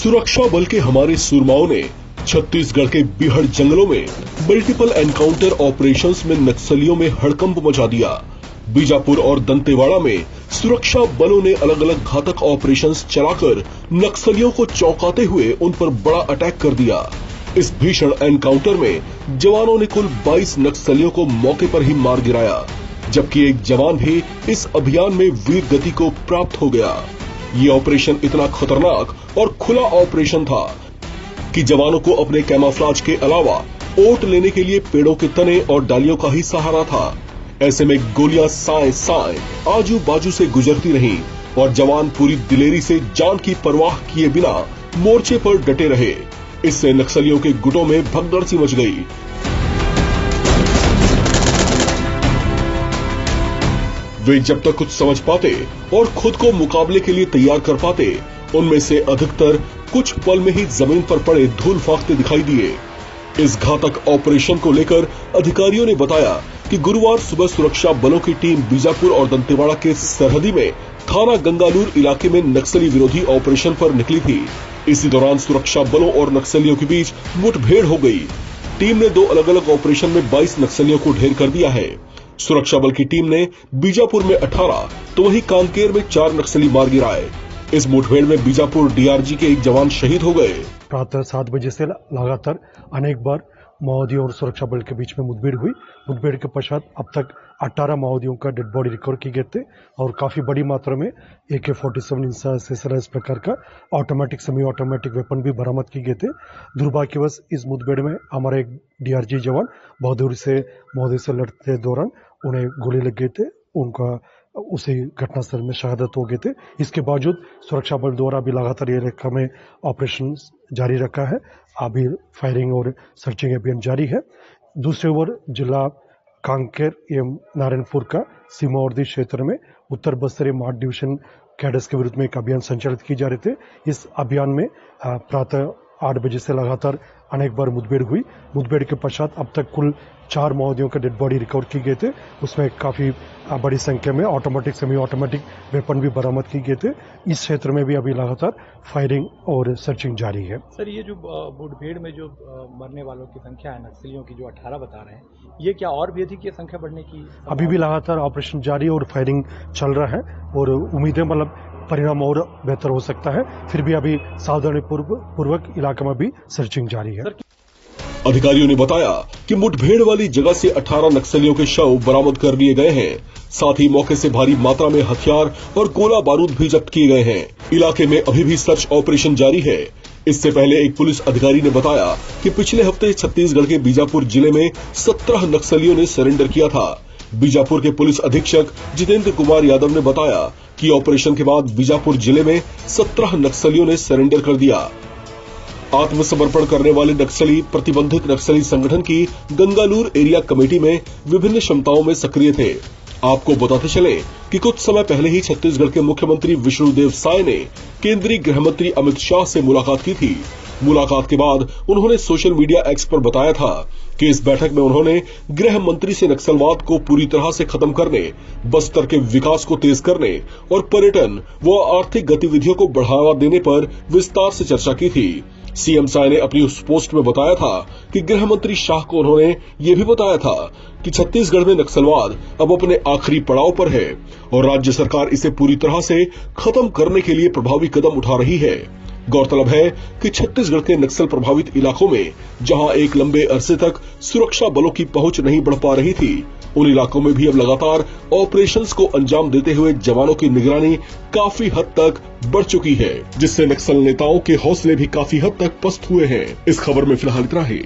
सुरक्षा बल के हमारे सूरमाओं ने छत्तीसगढ़ के बीहड़ जंगलों में मल्टीपल एनकाउंटर ऑपरेशंस में नक्सलियों में हड़कंप मचा दिया। बीजापुर और दंतेवाड़ा में सुरक्षा बलों ने अलग अलग घातक ऑपरेशंस चलाकर नक्सलियों को चौंकाते हुए उन पर बड़ा अटैक कर दिया। इस भीषण एनकाउंटर में जवानों ने कुल 22 नक्सलियों को मौके पर ही मार गिराया, जबकि एक जवान भी इस अभियान में वीर गति को प्राप्त हो गया। ये ऑपरेशन इतना खतरनाक और खुला ऑपरेशन था कि जवानों को अपने कैमोफ्लेज के अलावा ओट लेने के लिए पेड़ों के तने और डालियों का ही सहारा था। ऐसे में गोलियां साए साए आजू बाजू से गुजरती रहीं और जवान पूरी दिलेरी से जान की परवाह किए बिना मोर्चे पर डटे रहे। इससे नक्सलियों के गुटों में भगदड़ सी मच गई। वे जब तक कुछ समझ पाते और खुद को मुकाबले के लिए तैयार कर पाते, उनमें से अधिकतर कुछ पल में ही जमीन पर पड़े धूल फाकते दिखाई दिए। इस घातक ऑपरेशन को लेकर अधिकारियों ने बताया कि गुरुवार सुबह सुरक्षा बलों की टीम बीजापुर और दंतेवाड़ा के सरहदी में थाना गंगालूर इलाके में नक्सली विरोधी ऑपरेशन पर निकली थी। इसी दौरान सुरक्षा बलों और नक्सलियों के बीच मुठभेड़ हो गई। टीम ने 2 अलग अलग ऑपरेशन में 22 नक्सलियों को ढेर कर दिया है। सुरक्षा बल की टीम ने बीजापुर में 18 तो वहीं कांकेर में 4 नक्सली मार गिराए। इस मुठभेड़ में बीजापुर डीआरजी के एक जवान शहीद हो गए। प्रातः 7 बजे से लगातार अनेक बार माओवादियों और सुरक्षा बल के बीच में मुठभेड़ हुई। मुठभेड़ के पश्चात अब तक 18 माओवादियों का डेड बॉडी रिकवर किए गए थे और काफी बड़ी मात्रा में AK-47 इस प्रकार का ऑटोमेटिक सेमी ऑटोमेटिक वेपन भी बरामद किए गए थे। दुर्भाग्यवश इस मुठभेड़ में हमारे एक डीआरजी जवान बहादुरी से महोदय से लड़ते दौरान उन्हें गोली लग गए थे। उनका उसी घटनास्थल में शहादत हो गए थे। इसके बावजूद सुरक्षा बल द्वारा भी लगातार ये रेखा में ऑपरेशन जारी रखा है। अभी फायरिंग और सर्चिंग अभियान जारी है। दूसरी ओर जिला कांकेर एवं नारायणपुर का सीमावर्ती क्षेत्र में उत्तर बस्तरी मार्ट डिवीजन कैडर्स के विरुद्ध में एक अभियान संचालित किए जा रहे थे। इस अभियान में प्रातः 8 बजे से लगातार अनेक बार मुठभेड़ हुई। मुठभेड़ के पश्चात अब तक कुल 4 माओवादियों के डेड बॉडी रिकवर किए गए थे। उसमें काफी बड़ी संख्या में ऑटोमेटिक सेमी ऑटोमेटिक वेपन भी बरामद किए गए थे। इस क्षेत्र में भी अभी लगातार फायरिंग और सर्चिंग जारी है। सर, ये जो मुठभेड़ में जो मरने वालों की संख्या है नक्सलियों की जो 18 बता रहे हैं, ये क्या और भी अधिक ये संख्या बढ़ने की? अभी भी लगातार ऑपरेशन जारी और फायरिंग चल रहा है और उम्मीदें परिणाम और बेहतर हो सकता है। फिर भी अभी सावधानी पूर्वक इलाके में भी सर्चिंग जारी है। अधिकारियों ने बताया कि मुठभेड़ वाली जगह से 18 नक्सलियों के शव बरामद कर लिए गए हैं। साथ ही मौके से भारी मात्रा में हथियार और गोला बारूद भी जब्त किए गए हैं। इलाके में अभी भी सर्च ऑपरेशन जारी है। इससे पहले एक पुलिस अधिकारी ने बताया कि पिछले हफ्ते छत्तीसगढ़ के बीजापुर जिले में 17 नक्सलियों ने सरेंडर किया था। बीजापुर के पुलिस अधीक्षक जितेंद्र कुमार यादव ने बताया कि ऑपरेशन के बाद बीजापुर जिले में 17 नक्सलियों ने सरेंडर कर दिया। आत्मसमर्पण करने वाले नक्सली प्रतिबंधित नक्सली संगठन की गंगालूर एरिया कमेटी में विभिन्न क्षमताओं में सक्रिय थे। आपको बताते चले कि कुछ समय पहले ही छत्तीसगढ़ के मुख्यमंत्री विष्णुदेव साय ने केंद्रीय गृह मंत्री अमित शाह से मुलाकात की थी। मुलाकात के बाद उन्होंने सोशल मीडिया एक्स पर बताया था कि इस बैठक में उन्होंने गृह मंत्री से नक्सलवाद को पूरी तरह से खत्म करने, बस्तर के विकास को तेज करने और पर्यटन व आर्थिक गतिविधियों को बढ़ावा देने पर विस्तार से चर्चा की थी। सीएम साय ने अपनी उस पोस्ट में बताया था कि गृह मंत्री शाह को उन्होंने ये भी बताया था कि छत्तीसगढ़ में नक्सलवाद अब अपने आखिरी पड़ाव पर है और राज्य सरकार इसे पूरी तरह से खत्म करने के लिए प्रभावी कदम उठा रही है। गौरतलब है कि छत्तीसगढ़ के नक्सल प्रभावित इलाकों में जहां एक लंबे अरसे तक सुरक्षा बलों की पहुंच नहीं बढ़ पा रही थी, उन इलाकों में भी अब लगातार ऑपरेशंस को अंजाम देते हुए जवानों की निगरानी काफी हद तक बढ़ चुकी है, जिससे नक्सल नेताओं के हौसले भी काफी हद तक पस्त हुए हैं। इस खबर में फिलहाल इतना ही।